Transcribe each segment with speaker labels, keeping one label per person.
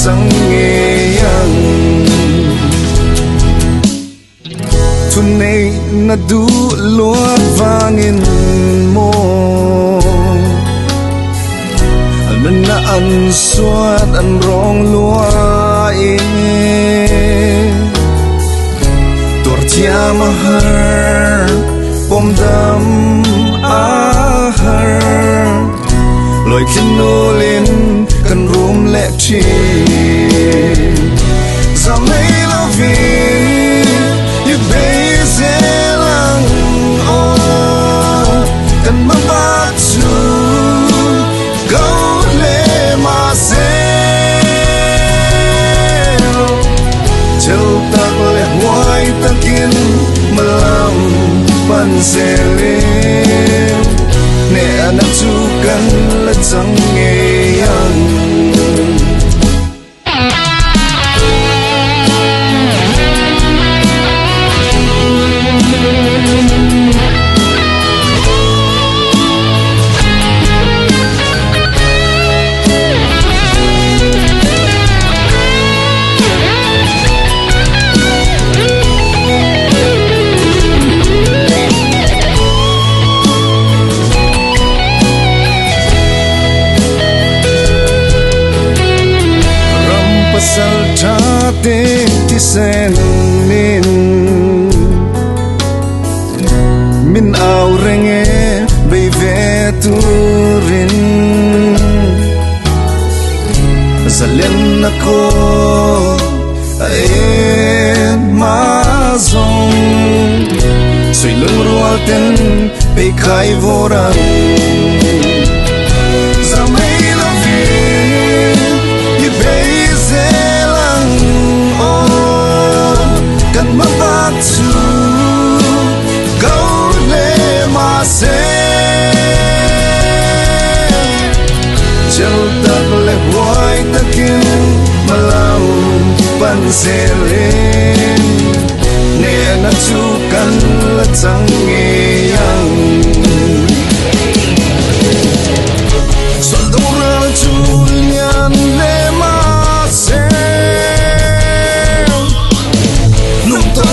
Speaker 1: chẳng nghe yang thu này na du lúa vangin mo na an suat an rong lúa tur chia mahar bom dam ahar loi kin no lên kan rum lệ chi za mei lo vi you be zelang o kan ma ba chu go le ma se chau tak le hoai takin malam ban se le ne ana chu kan la chang nge yang pasal chate ti sen min au renge be ve turin zalen ako aen ma zong soi lung rual ten be khai voran to go le ma se chau tak le hoai takin malam ban se le ne na chu kan la chang nge yang sol do ra chu lian le ma se nung to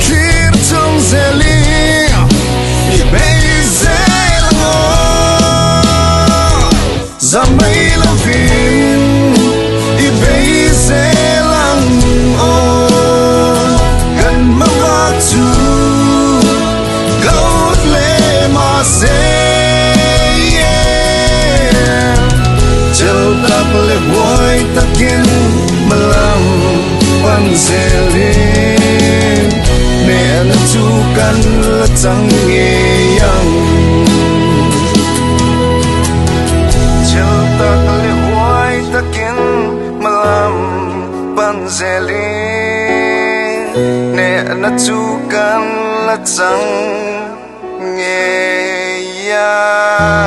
Speaker 1: khir trong zeli i beize lo za mai lo vin i beize lang o kan ma va tu go le ma se chel tak le boy takin malam pan zeli ne na chu kan la chang nge yang chel tak le hoai takin malam ban zeli ne na chu kan la chang nge yang